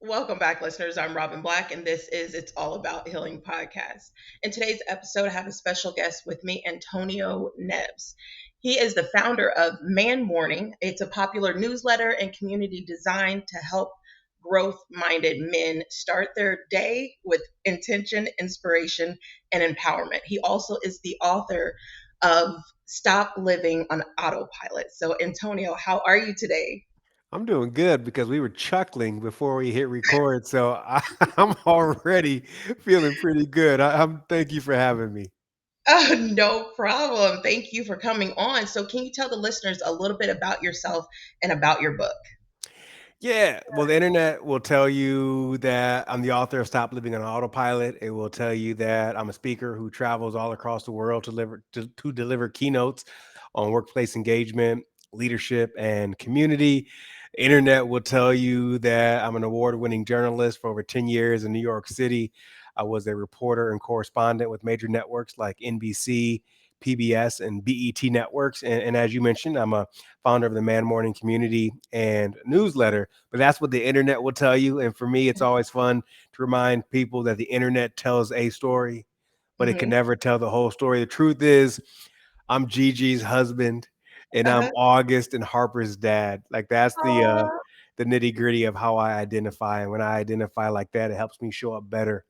Welcome back, listeners. I'm Robin Black, and this is It's All About Healing podcast. In today's episode, I have a special guest with me, Antonio Neves. He is the founder of Man Morning. It's a popular newsletter and community designed to help growth minded men start their day with intention, inspiration, and empowerment. He also is the author of Stop Living on Autopilot. So, Antonio, how are you today? I'm doing good because we were chuckling before we hit record, so I'm already feeling pretty good. Thank you for having me. No problem. Thank you for coming on. So, can you tell the listeners a little bit about yourself and about your book? Yeah, well, the internet will tell you that I'm the author of Stop Living on Autopilot. It will tell you that I'm a speaker who travels all across the world to deliver keynotes on workplace engagement, leadership, and community. The internet will tell you that I'm an award-winning journalist for over 10 years in New York City. I was a reporter and correspondent with major networks like NBC, PBS, and BET networks. And as you mentioned, I'm a founder of the Man Morning community and newsletter. But that's what the internet will tell you. And for me, it's always fun to remind people that the internet tells a story, but it can Hmm. never tell the whole story. The truth is, I'm Gigi's husband, and I'm Uh-huh. August and Harper's dad. Like that's Aw. the nitty gritty of how I identify. And when I identify like that, it helps me show up better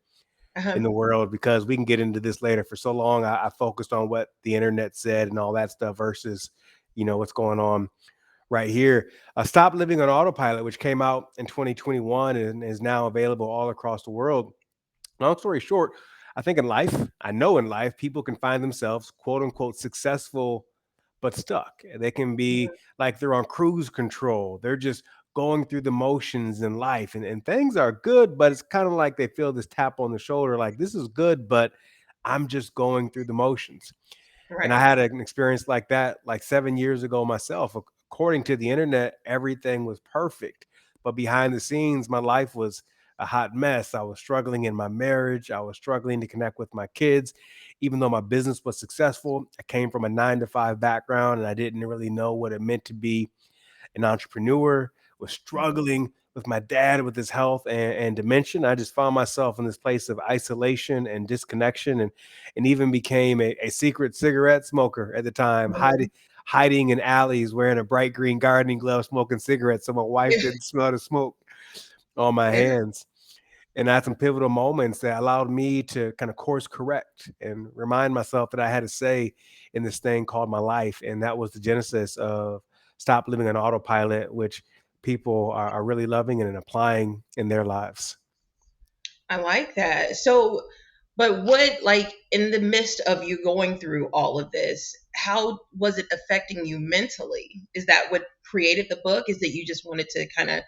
Uh-huh. in the world because we can get into this later. For so long, I focused on what the internet said and all that stuff versus, what's going on right here. Stop Living on Autopilot, which came out in 2021 and is now available all across the world. Long story short, I know in life, people can find themselves quote unquote successful, but stuck. They can be like they're on cruise control. They're just going through the motions in life and things are good, but it's kind of like they feel this tap on the shoulder, like this is good, but I'm just going through the motions. And I Right. had an experience like that like 7 years ago myself. According to the internet, everything was perfect. But behind the scenes, my life was a hot mess. I was struggling in my marriage. I was struggling to connect with my kids. Even though my business was successful, I came from a 9 to 5 background and I didn't really know what it meant to be an entrepreneur, was Mhm. struggling with my dad with his health and dementia. I just found myself in this place of isolation and disconnection and even became a secret cigarette smoker at the time, Mhm. hiding in alleys wearing a bright green gardening glove, smoking cigarettes so my wife didn't smell the smoke on my Yeah. hands. And I had some pivotal moments that allowed me to kind of course correct and remind myself that I had a say in this thing called my life. And that was the genesis of Stop Living on Autopilot, which people are really loving and applying in their lives. I like that. So, but what, like, in the midst of you going through all of this, how was it affecting you mentally? Is that what created the book? Is that you just wanted to kind of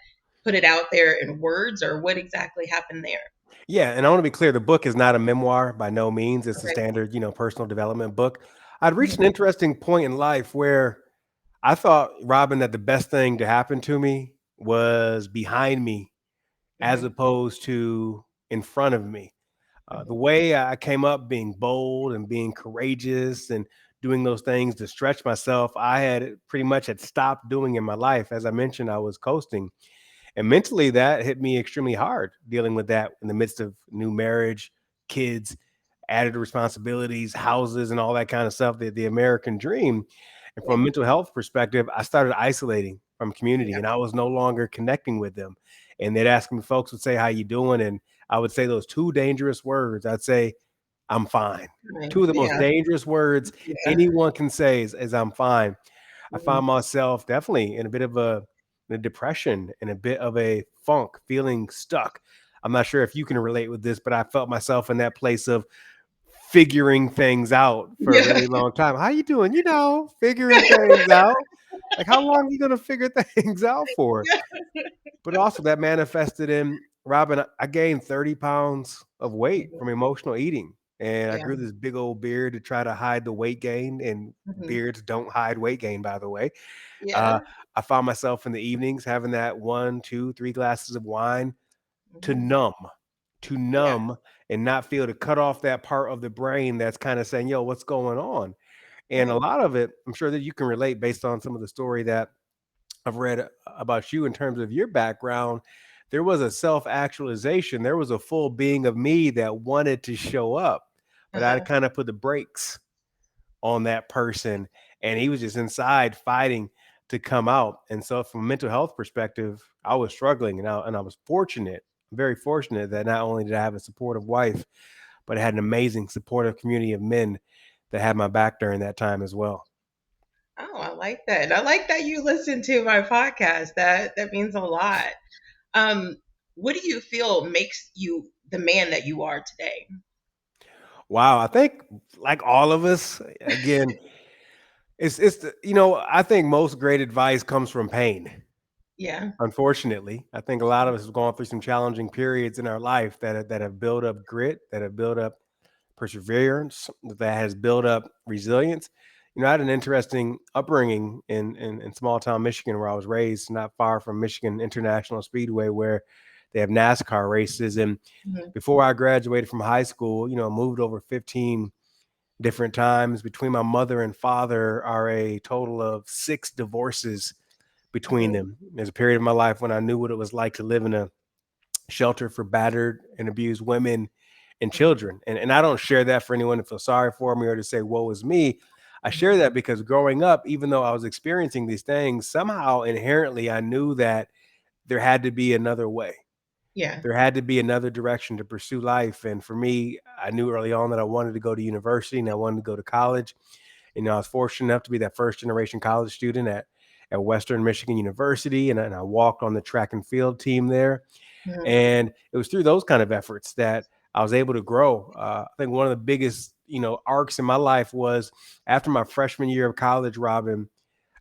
put it out there in words, or what exactly happened there? Yeah, and I want to be clear, the book is not a memoir by no means. It's a Okay. standard, personal development book. I'd reached an Mhm. interesting point in life where I thought, Robin, that the best thing to happen to me was behind me as Mhm. opposed to in front of me. The Mhm. way I came up being bold and being courageous and doing those things to stretch myself, I had pretty much had stopped doing in my life. As I mentioned, I was coasting. And mentally, that hit me extremely hard dealing with that in the midst of new marriage, kids, added responsibilities, houses, and all that kind of stuff, the American dream. And from Yeah. a mental health perspective, I started isolating from community Yeah. and I was no longer connecting with them. And they'd ask me, folks would say, "How you doing?" And I would say those two dangerous words. I'd say, "I'm fine." Two of the most Yeah. dangerous words Yeah. anyone can say is "I'm fine." I Mhm. found myself definitely in a bit of a depression and a bit of a funk, feeling stuck. I'm not sure if you can relate with this, but I felt myself in that place of figuring things out for a Yeah. really long time. How you doing? Figuring things out. Like how long are you gonna figure things out for? But also that manifested in Robin, I gained 30 pounds of weight Mhm. from emotional eating. And I Yeah. grew this big old beard to try to hide the weight gain. And Mhm. beards don't hide weight gain, by the way. Uh, Yeah. I found myself in the evenings having that 1, 2, 3 glasses of wine to Mhm. numb, Yeah. and not feel to cut off that part of the brain that's kind of saying, yo, what's going on? And a Yeah. lot of it, I'm sure that you can relate based on some of the story that I've read about you in terms of your background. there was a self-actualization. There was a full being of me that wanted to show up, but I Uh-huh. kind of put the brakes on that person, and he was just inside fighting to come out. And so from a mental health perspective, I was struggling, and I was fortunate, very fortunate, that not only did I have a supportive wife, but I had an amazing supportive community of men that had my back during that time as well. Oh, I like that. And I like that you listen to my podcast. That means a lot. Um, what do you feel makes you the man that you are today? Wow, I think like all of us, again, it's the, I think most great advice comes from pain. Yeah. Unfortunately, I think a lot of us have gone through some challenging periods in our life that have built up grit, that have built up perseverance, that has built up resilience. I had an interesting upbringing in small town Michigan, where I was raised, not far from Michigan International Speedway, where they have NASCAR races. And Hmm. before I graduated from high school, I moved over 15 different times. Between my mother and father are a total of 6 divorces between Hmm. them. There's a period of my life when I knew what it was like to live in a shelter for battered and abused women and Hmm. children. And I don't share that for anyone to feel sorry for me or to say, woe is me. I share Hmm. that because growing up, even though I was experiencing these things, somehow inherently I knew that there had to be another way. Yeah. There had to be another direction to pursue life. And for me, I knew early on that I wanted to go to university and I wanted to go to college. I was fortunate enough to be that first generation college student at Western Michigan University. And I walked on the track and field team there. Hmm. And it was through those kind of efforts that I was able to grow. I think one of the biggest, arcs in my life was after my freshman year of college, Robin,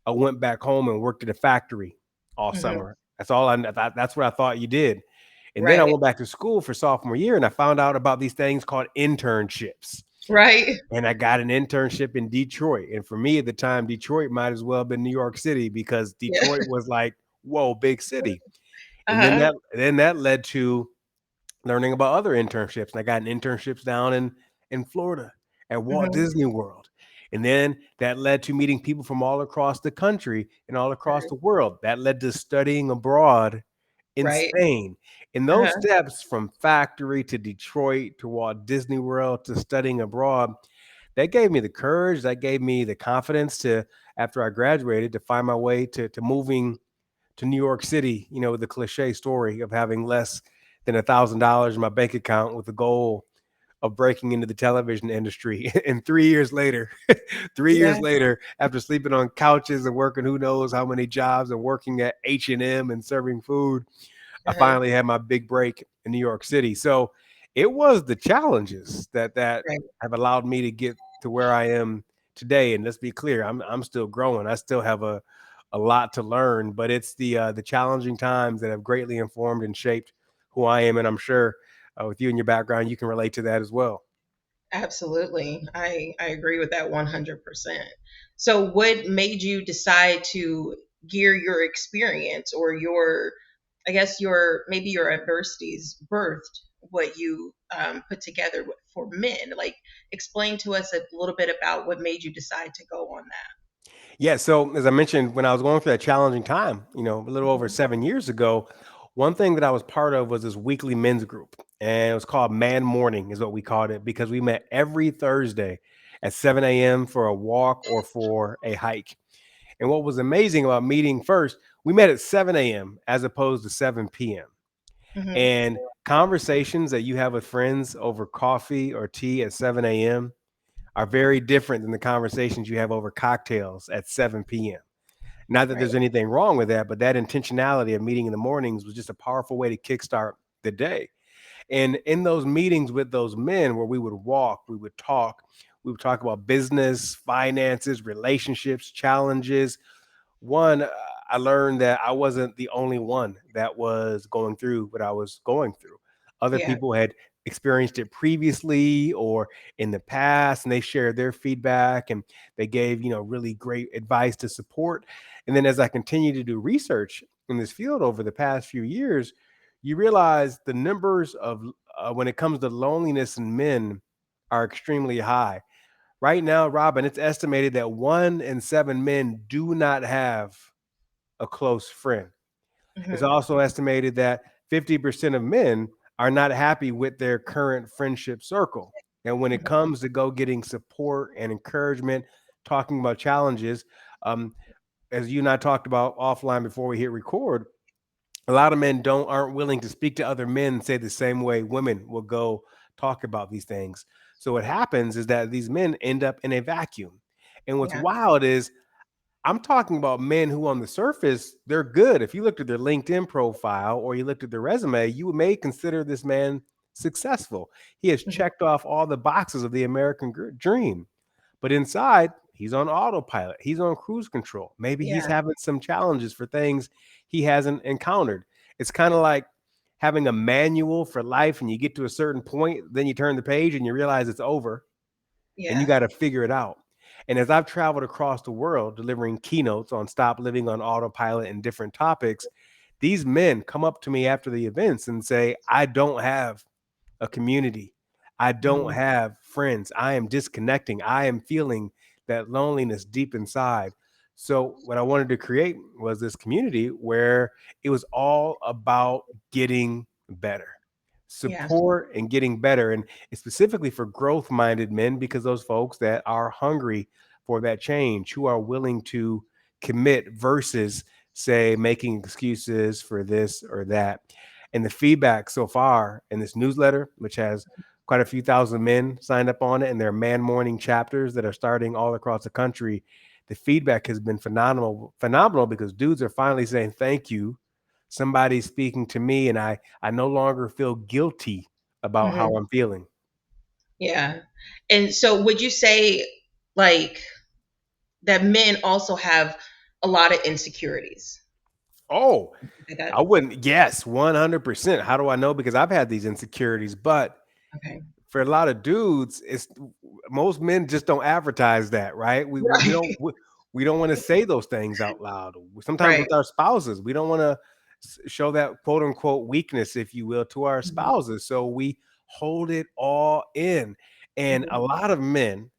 I went back home and worked at a factory all Hmm. summer. That's what I thought you did. And then I Right. went back to school for sophomore year and I found out about these things called internships. Right. And I got an internship in Detroit. And for me at the time, Detroit might as well have been New York City, because Yeah. Detroit was like, whoa, big city. And then Uh-huh. that led to learning about other internships. And I got internships down in Florida at Walt Hmm. Disney World. And then that led to meeting people from all across the country and all across the world. That led to studying abroad in Right. Spain. And those Uh-huh. steps from factory to Detroit to Walt Disney World to studying abroad, that gave me the courage, that gave me the confidence to, after I graduated, to find my way to moving to New York City, the cliche story of having less than $1,000 in my bank account with the goal of breaking into the television industry. And 3 years later, three Yeah. years later, after sleeping on couches and working who knows how many jobs and working at H&M and serving food, I Uh-huh. finally had my big break in New York City. So it was the challenges that Right. have allowed me to get to where I am today. And let's be clear, I'm still growing. I still have a lot to learn, but it's the challenging times that have greatly informed and shaped who I am. And I'm sure with you and your background, you can relate to that as well. Absolutely. I agree with that 100%. So what made you decide to gear your experience or your, I guess your, maybe your adversities birthed what you put together for men? Like, explain to us a little bit about what made you decide to go on Yeah. So as I mentioned, when I was going through that challenging time, a little over that. 7 years ago, one thing that I was part of was this weekly men's group. And it was called Man Morning, is what we called it, because we met every Thursday at 7 a.m. for a walk or for a hike. And what was amazing about meeting first, we met at 7 a.m. as opposed to 7 p.m. Hmm. And conversations that you have with friends over coffee or tea at 7 a.m. are very different than the conversations you have over cocktails at 7 p.m. Not that Right. there's anything wrong with that, but that intentionality of meeting in the mornings was just a powerful way to kickstart the day. And in those meetings with those men where we would walk, we would talk about business, finances, relationships, challenges. One, I learned that I wasn't the only one that was going through what I was going through. Other Yeah. people had experienced it previously or in the past, and they shared their feedback and they gave, really great advice to support. And then as I continue to do research in this field over the past few years, you realize the numbers of when it comes to loneliness in men are extremely high. Right now, Robin, it's estimated that 1 in 7 men do not have a close friend. It's Hmm. also estimated that 50% of men are not happy with their current friendship circle. And when it Mhm. comes to go getting support and encouragement, talking about challenges, um, as you and I talked about offline before we hit record, a lot of men don't aren't willing to speak to other men and say the same way women will go talk about these things. So what happens is that these men end up in a vacuum. And what's Yeah. wild is I'm talking about men who on the surface, they're good. If you looked at their LinkedIn profile or you looked at their resume, you may consider this man successful. He has Mhm. checked off all the boxes of the American dream. But inside, he's on autopilot. He's on cruise control. Maybe he's Yeah. having some challenges for things he hasn't encountered. It's kind of like having a manual for life and you get to a certain point, then you turn the page and you realize it's over and you Yeah. got to figure it out. And as I've traveled across the world delivering keynotes on stop living on autopilot and different topics, these men come up to me after the events and say, I don't have a community. I don't Mhm. have friends. I am disconnecting. I am feeling that loneliness deep inside. So, what I wanted to create was this community where it was all about getting better, Yeah. support, and getting better. And it's specifically for growth minded men because those folks that are hungry for that change, who are willing to commit versus, say, making excuses for this or that. And the feedback so far in this newsletter, which has quite a few thousand men signed up on it, and there are man morning chapters that are starting all across the country. The feedback has been phenomenal because dudes are finally saying thank you. Somebody's speaking to me, and I no longer feel guilty about how Mhm. I'm feeling. Yeah. And so would you say like that men also have a lot of insecurities? Oh, Like that? I wouldn't. Yes, 100%. How do I know? Because I've had these insecurities, but Okay. for a lot of dudes, it's most men just don't advertise that, right? We don't Right. we don't want to say those things out loud. Sometimes Right. with our spouses, we don't want to show that quote unquote weakness, if you will, to our Mhm. spouses. So we hold it all in. And a Mhm. lot of men,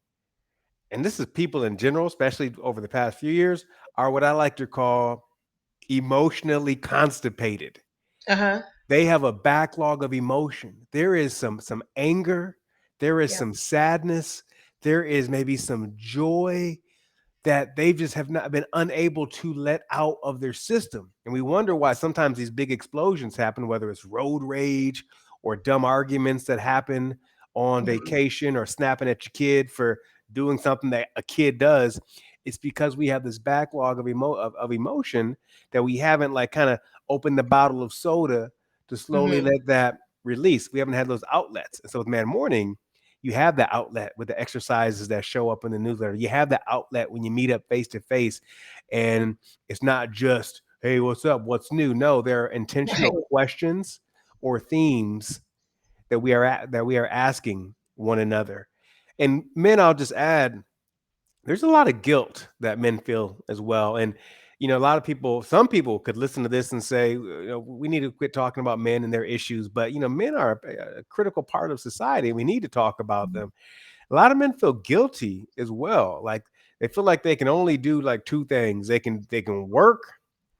and this is people in general, especially over the past few years, are what I like to call emotionally constipated. Uh-huh. They have a backlog of emotion. There is some anger, there is Yeah. some sadness, there is maybe some joy that they just have not been unable to let out of their system. And we wonder why sometimes these big explosions happen, whether it's road rage or dumb arguments that happen on Mhm. vacation or snapping at your kid for doing something that a kid does. It's because we have this backlog of emotion that we haven't like kind of opened the bottle of soda to slowly Mhm. let that release. We haven't had those outlets. And so with Man Morning, you have the outlet with the exercises that show up in the newsletter. You have the outlet when you meet up face to face. And it's not just, hey, what's up? What's new? No, there are Right. intentional questions or themes that we are asking one another. And men, I'll just add, there's a lot of guilt that men feel as well. And a lot of people, some people could listen to this and say, we need to quit talking about men and their issues. But men are a critical part of society. And we need to talk about them. A lot of men feel guilty as well. Like they feel like they can only do like two things. They can work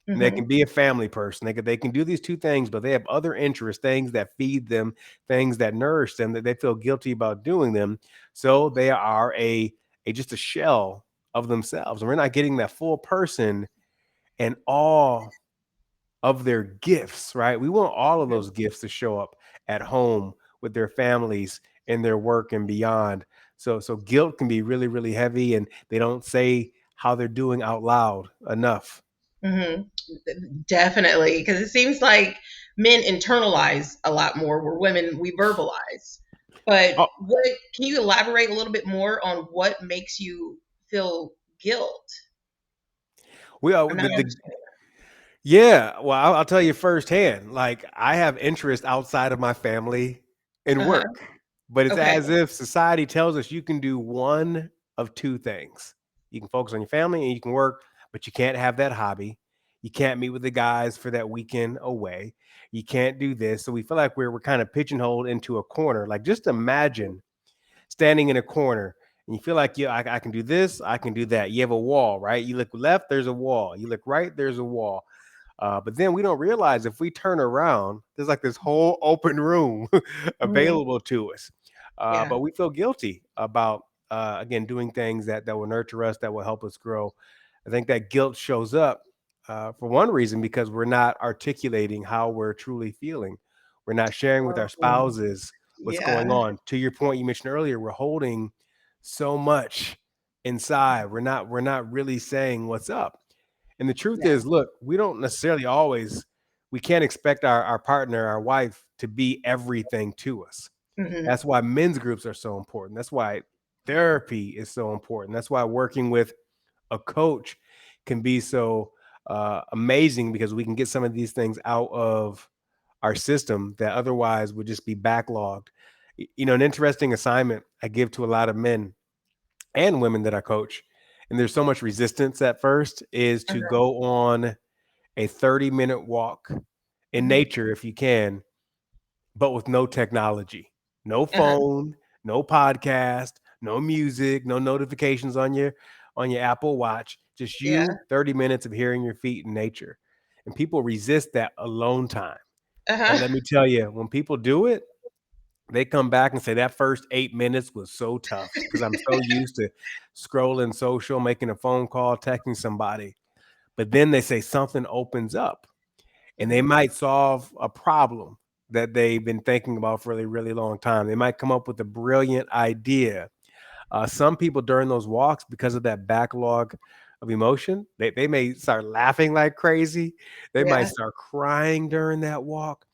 and they Mhm. can be a family person. They can do these two things, but they have other interests, things that feed them, things that nourish them that they feel guilty about doing them. So they are a just a shell of themselves. And we're not getting that full person and all of their gifts, right? We want all of Mhm. those gifts to show up at home with their families in their work and beyond. So guilt can be really, really heavy and they don't say how they're doing out loud enough. Mhm. Definitely, because it seems like men internalize a lot more, where women we verbalize. But Oh, what can you elaborate a little bit more on what makes you feel guilt? we are I'm not the understanding yeah. Well, I'll tell you firsthand. Like I have interest outside of my family and that. Uh-huh. work, but it's Okay. as if society tells us you can do one of two things. You can focus on your family and you can work, but you can't have that hobby. You can't meet with the guys for that weekend away. You can't do this. So we feel like we're kind of pigeonholed into a corner. Like just imagine standing in a corner and you feel like yeah, I can do this, I can do that. You have a wall, right? You look left, there's a wall. You look right, there's a wall. But then we don't realize if we turn around, there's like this whole open room Hmm. available to us. Yeah. But we feel guilty about, again, doing things that will nurture us, that will help us grow. I think that guilt shows up for one reason because we're not articulating how we're truly feeling. We're not sharing with our Oh, spouses what's going yeah. on. To your point you mentioned earlier, we're holding so much inside. We're not really saying what's up. And the truth Yeah. is, look, we don't necessarily always, we can't expect our partner, our wife, to be everything to us. Hmm. That's why men's groups are so important. That's why therapy is so important. That's why working with a coach can be so amazing because we can get some of these things out of our system that otherwise would just be backlogged. An interesting assignment I give to a lot of men and women that I coach, and there's so much resistance at first, is to Uh-huh. go on a 30-minute walk in Hmm. nature if you can, but with no technology, no Uh-huh. phone, no podcast, no music, no notifications on your Apple Watch, just Yeah. you 30 minutes of hearing your feet in nature. And people resist that alone time. But Uh-huh. let me tell you, when people do it, they come back and say that first 8 minutes was so tough because I'm so used to scrolling social, making a phone call, texting somebody. But then they say something opens up and they Hmm. might solve a problem that they've been thinking about for a really, really long time. They might come up with a brilliant idea. Some people during those walks, because of that backlog of emotion, they may start laughing like crazy. They might Yeah. start crying during that walk.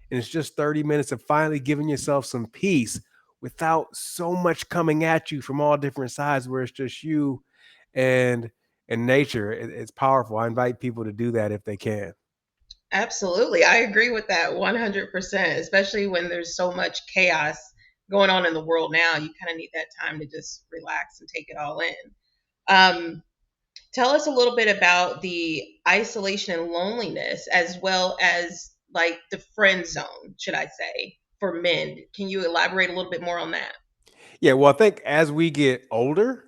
And it's just 30 minutes of finally giving yourself some peace without so much coming at you from all different sides where it's just you and nature. It's powerful. I invite people to do that if they can. Absolutely. I agree with that 100%, especially when there's so much chaos going on in the world now. You kind of need that time to just relax and take it all in. Um, Tell us a little bit about the isolation and loneliness, as well as like the friend zone, should I say, for men. Can you elaborate a little bit more on that? Yeah, well, I think as we get older,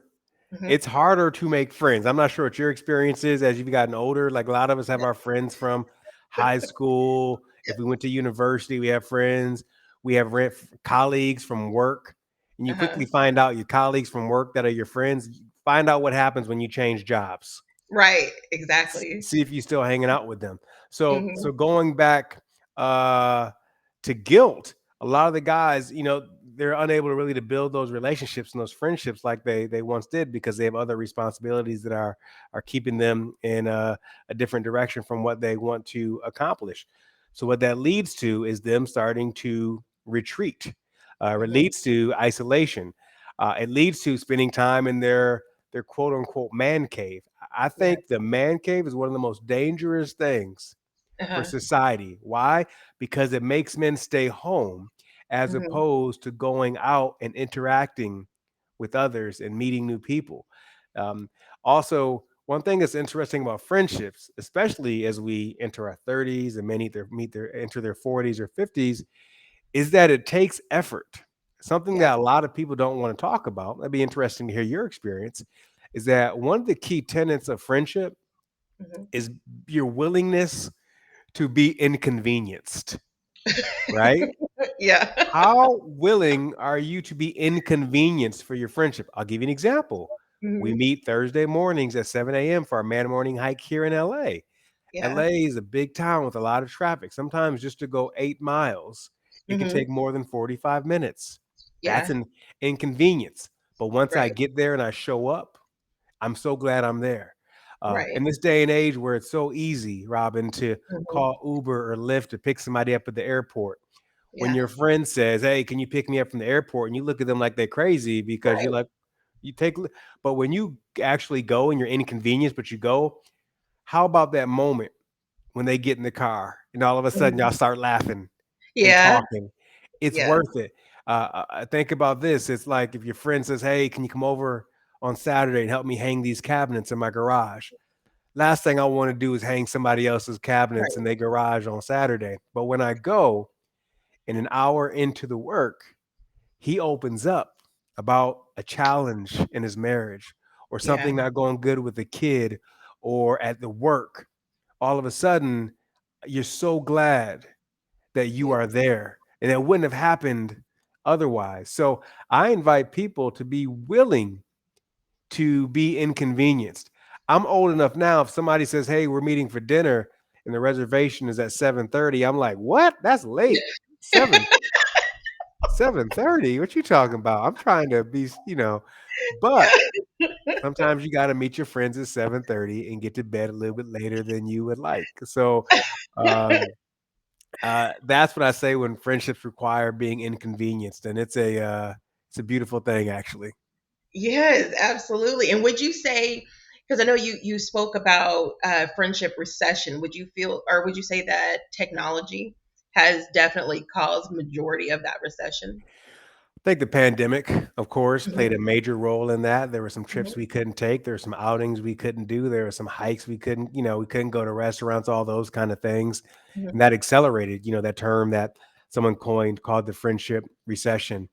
Hmm. it's harder to make friends. I'm not sure what your experience is as you've gotten older. Like a lot of us have our friends from high school. If we went to university, we have friends. We have colleagues from work. And you Uh-huh. quickly find out your colleagues from work that are your friends. Find out what happens when you change jobs. Right, exactly. See if you're still hanging out with them. So Hmm. going back uh, to guilt, a lot of the guys, they're unable to really to build those relationships and those friendships like they once did because they have other responsibilities that are keeping them in a different direction from what they want to accomplish. So what that leads to is them starting to retreat. It Hmm. leads to isolation. It leads to spending time in their quote unquote man cave. I Yeah. think the man cave is one of the most dangerous things for Uh-huh. society. Why? Because it makes men stay home as Hmm. opposed to going out and interacting with others and meeting new people. Um, Also, one thing that's interesting about friendships, especially as we enter our 30s and many enter their 40s or 50s, is that it takes effort. Something Yeah. that a lot of people don't want to talk about. That'd be interesting to hear your experience. Is that one of the key tenets of friendship Hmm. is your willingness to be inconvenienced, right? Yeah. How willing are you to be inconvenienced for your friendship? I'll give you an example. We Hmm. meet Thursday mornings at 7 a.m. for our man morning hike here in LA. Yeah. LA is a big town with a lot of traffic. Sometimes just to go 8 miles, it can Hmm. take more than 45 minutes. That's Yeah. an inconvenience. But once I Right. get there and I show up, I'm so glad I'm there. Right. In this day and age where it's so easy, Robin, to Hmm. call Uber or Lyft to pick somebody up at the airport, when Yeah. your friend says, "Hey, can you pick me up from the airport?" and you look at them like they're crazy because you're Right. like, you take, but when you actually go and you're inconvenienced, but you go, how about that moment when they get in the car and all of a sudden Mhm. y'all start laughing and Yeah. talking? It's Yeah. worth it. Think about this. It's like if your friend says, "Hey, can you come over on Saturday and help me hang these cabinets in my garage?" Last thing I want to do is hang somebody else's cabinets in Right. their garage on Saturday. But when I go and an hour into the work, he opens up about a challenge in his marriage or Yeah. something not going good with the kid or at the work all of a sudden you're so glad that you Yeah. are there, and it wouldn't have happened otherwise. So I invite people to be willing to be inconvenienced. I'm old enough now. If somebody says, "Hey, we're meeting for dinner," and the reservation is at 7:30, I'm like, "What? That's late. 7 7:30? What you talking about? I'm trying to be, you know." But sometimes you got to meet your friends at 7:30 and get to bed a little bit later than you would like. So, um, that's what I say when friendships require being inconvenienced, and it's a beautiful thing, actually. Yes, absolutely. And would you say, because I know you spoke about friendship recession, would you feel, or would you say that technology has definitely caused majority of that recession? I think the pandemic, of course, played Hmm. a major role in that. There were some trips Hmm. we couldn't take. There were some outings we couldn't do. There were some hikes we couldn't, we couldn't go to restaurants, all those kind of things. And Hmm. that accelerated, that term that someone coined called the friendship recession.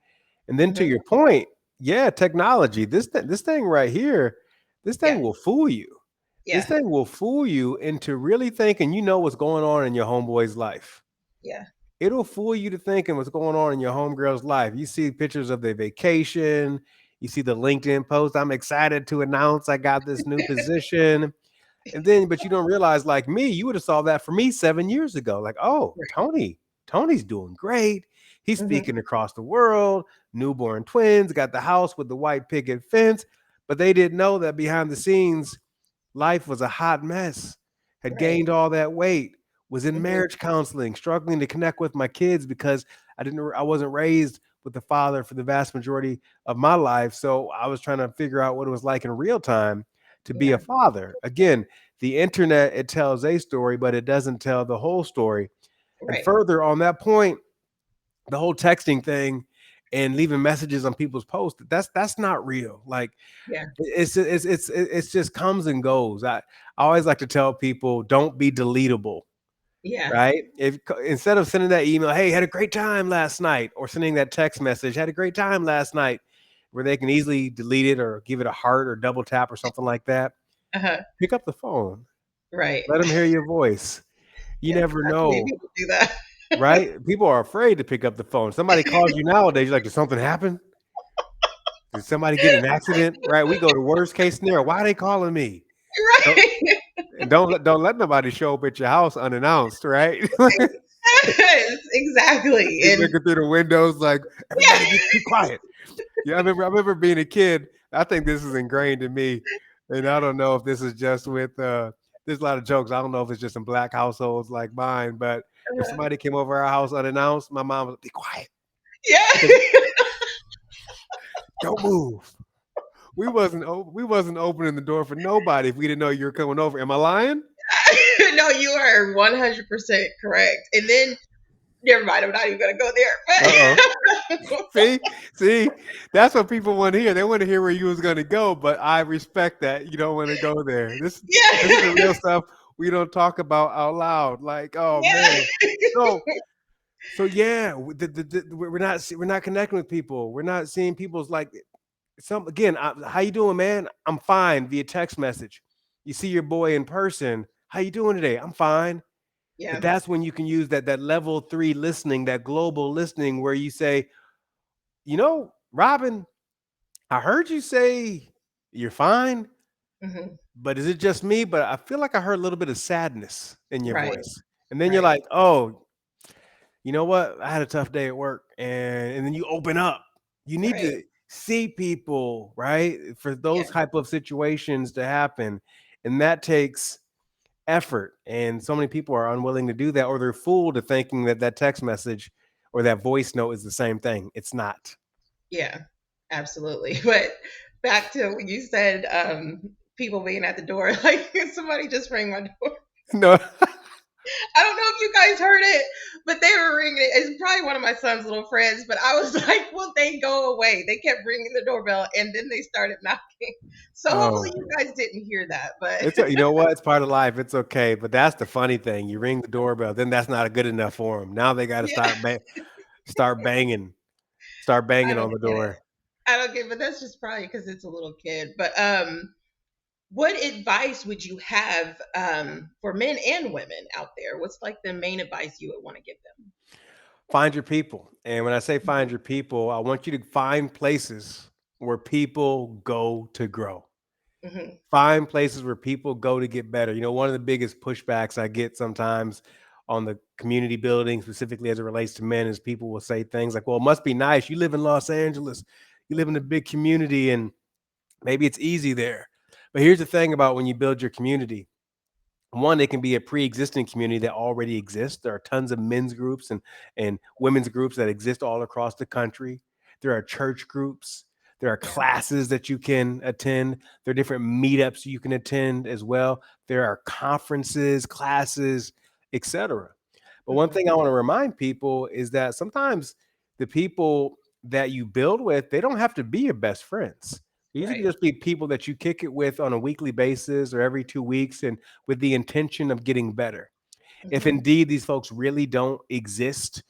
And then to Hmm. your point, yeah, technology, this thing right here, this thing Yeah, will fool you. This yeah, thing will fool you into really thinking you know what's going on in your homeboy's life. yeah. It'll fool you to thinking what's going on in your homegirl's life. You see pictures of their vacation, you see the LinkedIn post. I'm excited to announce I got this new position. And then, but you don't realize, like me, you would have saw that for me 7 years ago. Like, oh, Right. Tony's doing great. He's Hmm. speaking across the world, newborn twins, got the house with the white picket fence. But they didn't know that behind the scenes, life was a hot mess, had Right. gained all that weight, was in Hmm. marriage counseling, struggling to connect with my kids because I wasn't raised with the father for the vast majority of my life. So I was trying to figure out what it was like in real time to be a Yeah. father. Again, the internet, it tells a story, but it doesn't tell the whole story. And Right. further on that point, the whole texting thing and leaving messages on people's posts, that's not real. Like Yeah. it's just comes and goes. I always like to tell people, don't be deletable, Yeah. right? If instead of sending that email, hey, had a great time last night, or sending that text message, had a great time last night, where they can easily delete it or give it a heart or double tap or something like that. Uh-huh. Pick up the phone, Right. let them hear your voice. You Yeah, because never not too many know, people do that. right? People are afraid to pick up the phone. Somebody calls you nowadays, you're like, did something happen? Did somebody get in an accident? Right? We go to worst case scenario. Why are they calling me? Don't, Right. and don't let nobody show up at your house unannounced, right? Yes, exactly. Be And looking through the windows like, yeah. everybody be quiet. Yeah, I remember being a kid. I think this is ingrained in me. And I don't know if this is just with there's a lot of jokes. I don't know if it's just in black households like mine, but if somebody came over our house unannounced, my mom would be quiet. Yeah. 'Cause don't move. We wasn't opening the door for nobody if we didn't know you were coming over. Am I lying? No, you are 100% correct. And then, never mind, I'm not even going to go Uh-oh. there. But See, see, that's what people want to hear. They want to hear where you was going to go, but I respect that you don't want to go there. This is the yeah. real stuff we don't talk about out loud. Like, oh man. Yeah. So yeah, we're not connecting with people. We're not seeing people's like some again. How you doing, man? I'm fine via text message. You see your boy in person. How you doing today? I'm fine. But Yeah. that's when you can use that level 3 listening, that global listening, where you say, Robin, I heard you say you're fine, Hmm. but is it just me? But I feel like I heard a little bit of sadness in your Right. voice. And then you're Right. like, oh, you know what? I had a tough day at work. And then you open up. You need Right. to see people, right? For those Yeah. type of situations to happen. And that takes effort. And so many people are unwilling to do that, or they're fooled to thinking that that text message or that voice note is the same thing. It's not. Yeah. Absolutely. But back to when you said people being at the door, like somebody just rang my door. No. I don't know if you guys heard it, but they were ringing it. It's probably one of my son's little friends, but I was like, well, they go away. They kept ringing the doorbell and then they started knocking. So hopefully Oh. you guys didn't hear that, but You know what? It's part of life. It's okay. But that's the funny thing. You ring the doorbell, then that's not good enough for them. Now they got to yeah, start banging, start I banging don't on the get it. door. I don't get it, but that's just probably because it's a little kid. But What advice would you have for men and women out there? What's like the main advice you would want to give them? Find your people. And when I say Mhm, find your people, I want you to find places where people go to grow. mhm, Find places where people go to get better. One of the biggest pushbacks I get sometimes on the community building, specifically as it relates to men, is people will say things like, well, it must be nice. You live in Los Angeles, you live in a big community, and maybe it's easy there. But here's the thing about when you build your community. One, it can be a pre-existing community that already exists. There are tons of men's groups and women's groups that exist all across the country. There are church groups. There are yeah. classes that you can attend. There are different meetups you can attend as well. There are conferences, classes, etc. But one Mhm, thing I want to remind people is that sometimes the people that you build with, they don't have to be your best friends. These can right. just be people that you kick it with on a weekly basis or every 2 weeks, and with the intention of getting better. If Mhm, indeed these folks really don't exist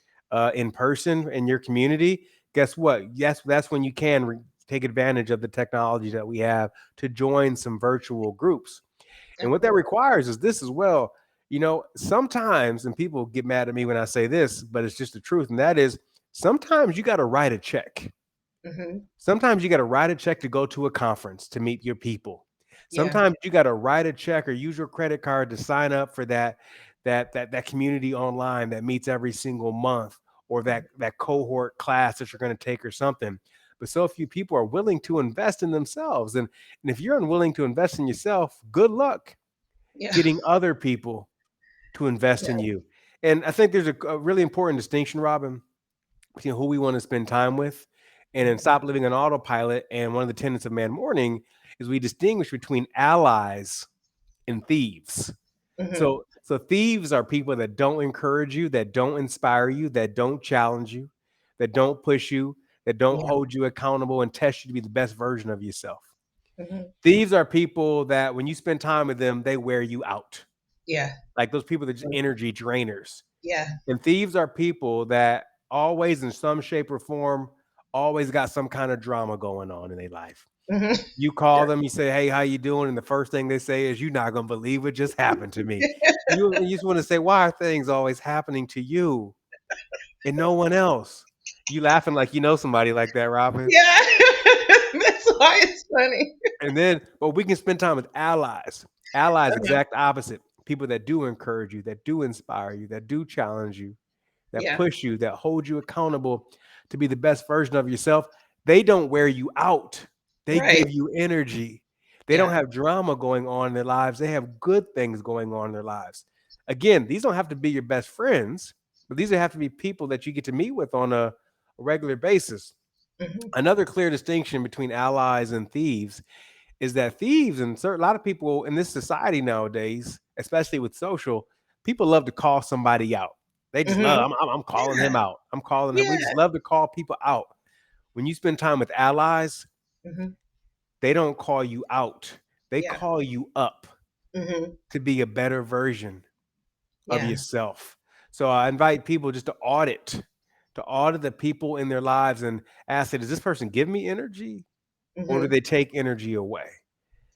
in person in your community, guess what? Yes, that's when you can take advantage of the technology that we have to join some virtual groups. And what that absolutely. requires is this as well. Sometimes, and people get mad at me when I say this, but it's just the truth. And that is sometimes you got to write a check. Mhm, Sometimes you got to write a check to go to a conference to meet your people. yeah. Sometimes you got to write a check or use your credit card to sign up for that community online that meets every single month, or that cohort class that you're going to take or something. But so few people are willing to invest in themselves. And if you're unwilling to invest in yourself, good luck Yeah. getting other people to invest Yeah. in you. And I think there's a really important distinction, Robin, who we want to spend time with, and then Mhm, stop living on autopilot. And one of the tenets of man morning is we distinguish between allies and thieves. mhm, So thieves are people that don't encourage you, that don't inspire you, that don't challenge you, that don't push you, that don't yeah. hold you accountable and test you to be the best version of yourself. Mhm, Thieves are people that when you spend time with them, they wear you out. yeah. Like those people that are just energy drainers. Yeah. And thieves are people that always, in some shape or form, always got some kind of drama going on in their life. Mhm. You call Sure. them, you say, "Hey, how you doing?" And the first thing they say is, "You're not gonna believe what just happened to me." You just want to say, "Why are things always happening to you and no one else?" You laughing like you know somebody like that, Robin. Yeah. That's why it's funny. But we can spend time with allies. Allies, Uh-huh. exact opposite. People that do encourage you, that do inspire you, that do challenge you, that Yeah. push you, that hold you accountable to be the best version of yourself. They don't wear you out. They Right. give you energy. They don't Yeah. have drama going on in their lives. They have good things going on in their lives. Again, these don't have to be your best friends, but these have to be people that you get to meet with on a regular basis. Mhm, Another clear distinction between allies and thieves is that thieves, and a lot of people in this society nowadays, especially with social, people love to call somebody out. They just love. mhm. I'm calling Yeah. him out. I'm calling him. We Yeah. just love to call people out. When you spend time with allies, Mhm. they don't call you out. They Yeah. call you up Mhm. to be a better version of Yeah. yourself. So I invite people just to audit the people in their lives and ask, does this person give me energy or do Mhm. they take energy away?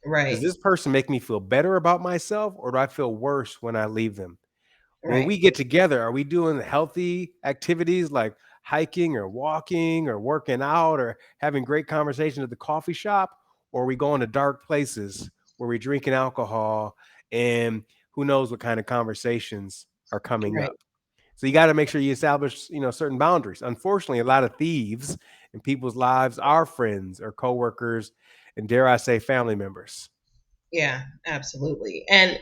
Does Right. this person make me feel better about myself or do I feel worse when I leave them? When Right. we get together, are we doing healthy activities like hiking or walking or working out or having great conversations at the coffee shop? Or are we going to dark places where we're drinking alcohol and who knows what kind of conversations are coming Right. up? So you got to make sure you establish, certain boundaries. Unfortunately, a lot of thieves in people's lives are friends or coworkers and dare I say family members. Yeah. Absolutely. And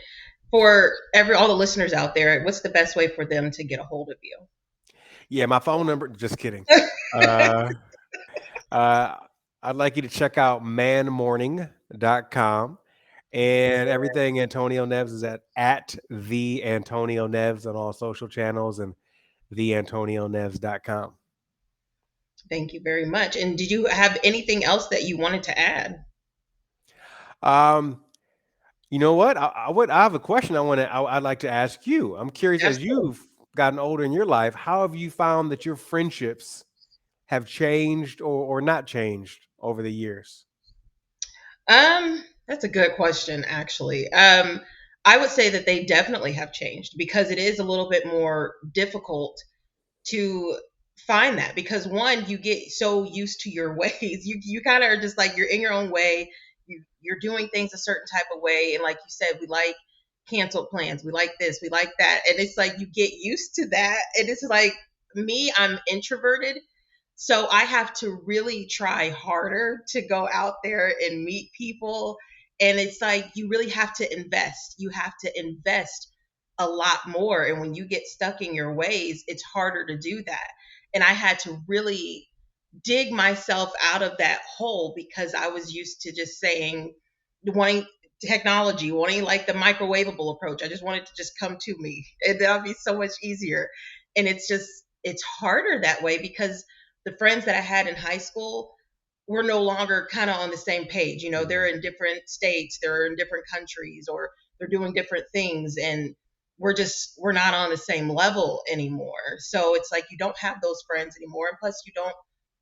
for all the listeners out there, what's the best way for them to get a hold of you? Yeah, my phone number, just kidding. Uh, uh, I'd like you to check out manmorning.com and everything Antonio Neves is at the Antonio Neves on all social channels and theantonioneves.com. Thank you very much. And did you have anything else that you wanted to add? Um, you know what? I have a question I'd like to ask you. I'm curious as Absolutely. you've gotten older in your life, how have you found that your friendships have changed or not changed over the years? That's a good question, actually. I would say that they definitely have changed because it is a little bit more difficult to find that because one, you get so used to your ways. You kind of are just like you're in your own way. You're doing things a certain type of way, and like you said, we like canceled plans. We like this. We like that, and it's like you get used to that. And it's like me, I'm introverted, so I have to really try harder to go out there and meet people. And it's like you really have to invest. You have to invest a lot more. And when you get stuck in your ways, it's harder to do that. And I had to really dig myself out of that hole because I was used to just saying, wanting technology, wanting like the microwavable approach. I just wanted to just come to me and that'll be so much easier. And it's harder that way because the friends that I had in high school were no longer kind of on the same page. You know, they're Mhm. in different states, they're in different countries, or they're doing different things. And we're not on the same level anymore. So it's like you don't have those friends anymore. And plus you don't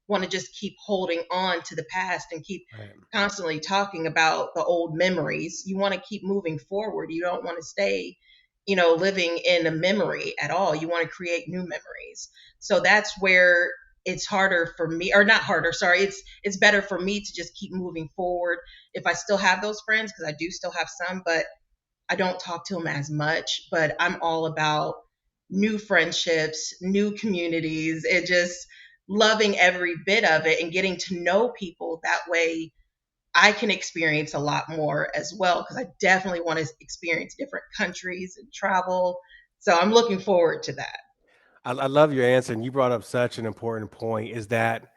want to just keep holding on to the past and keep Right. constantly talking about the old memories. You want to keep moving forward. You don't want to stay, living in a memory at all. You want to create new memories. So that's where it's harder for me, or not harder, sorry. It's better for me to just keep moving forward if I still have those friends, because I do still have some, but I don't talk to them as much. But I'm all about new friendships, new communities, and just loving every bit of it and getting to know people. That way I can experience a lot more as well, because I definitely want to experience different countries and travel. So I'm looking forward to that. I love your answer, and you brought up such an important point. Is that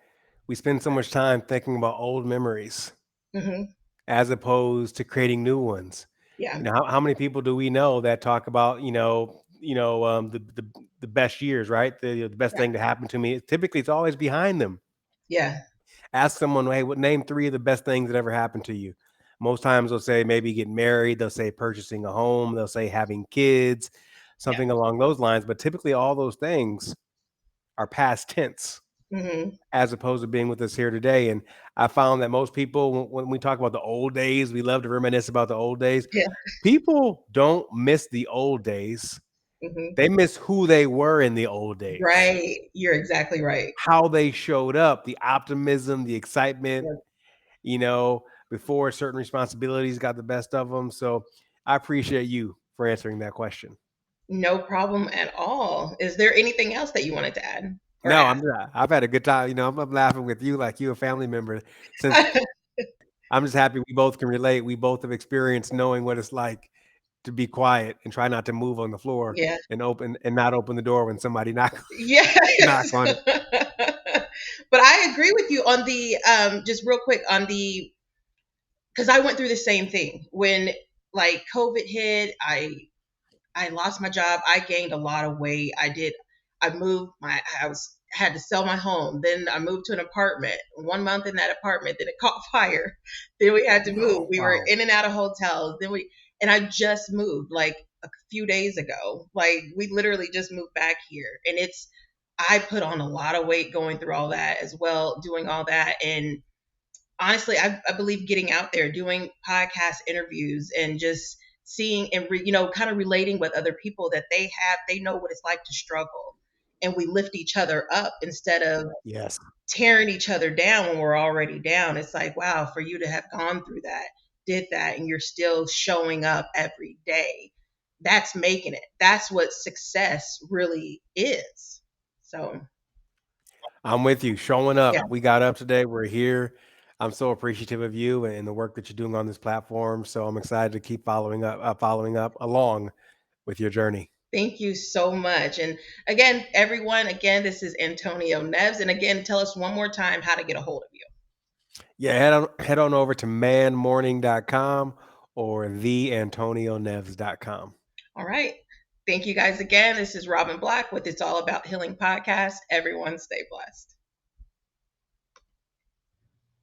we spend so much time thinking about old memories Hmm. as opposed to creating new ones. Yeah. How many people do we know that talk about the best years, right? The best Yeah. thing to happen to me. Typically, it's always behind them. Yeah. Ask someone, hey, what name three of the best things that ever happened to you? Most times they'll say maybe getting married, they'll say purchasing a home, they'll say having kids, Yeah. something along those lines. But typically, all those things are past tense Hmm. as opposed to being with us here today. And I found that most people, when we talk about the old days, we love to reminisce about the old days. Yeah. People don't miss the old days. Hmm. They miss who they were in the old days, Right. You're exactly right. how they showed up, the optimism, the excitement, Yeah. you know, before certain responsibilities got the best of them. So I appreciate you for answering that question. No problem at all. Is there anything else that you wanted to add or No, ask? I've had a good time. I'm laughing with you like you a family member. Since I'm just happy we both can relate. We both have experienced knowing what it's like to be quiet and try not to move on the floor Yeah. and not open the door when somebody knock Yes. on it. But I agree with you on the just real quick on the, because I went through the same thing when like COVID hit. I lost my job. I gained a lot of weight. I moved my, I was, had to sell my home. Then I moved to an apartment. 1 month in that apartment, then it caught fire. Then we had to move. Oh We were wow. in and out of hotels. And I just moved like a few days ago. Like we literally just moved back here. And I put on a lot of weight going through all that as well, doing all that. And honestly, I believe getting out there, doing podcast interviews, and just seeing and kind of relating with other people that they know what it's like to struggle, and we lift each other up instead of Yes. tearing each other down when we're already down. It's like, wow, for you to have gone through that, did that, and you're still showing up every day. That's making it. That's what success really is. So, I'm with you. Showing yeah. up. We got up today. We're here. I'm so appreciative of you and the work that you're doing on this platform. So I'm excited to keep following up along with your journey. Thank you so much. And again, everyone, again, this is Antonio Neves. And again, tell us one more time how to get a hold of you. Yeah, head on over to manmorning.com or theantonioneves.com. All right. Thank you guys again. This is Robin Black with It's All About Healing podcast. Everyone stay blessed.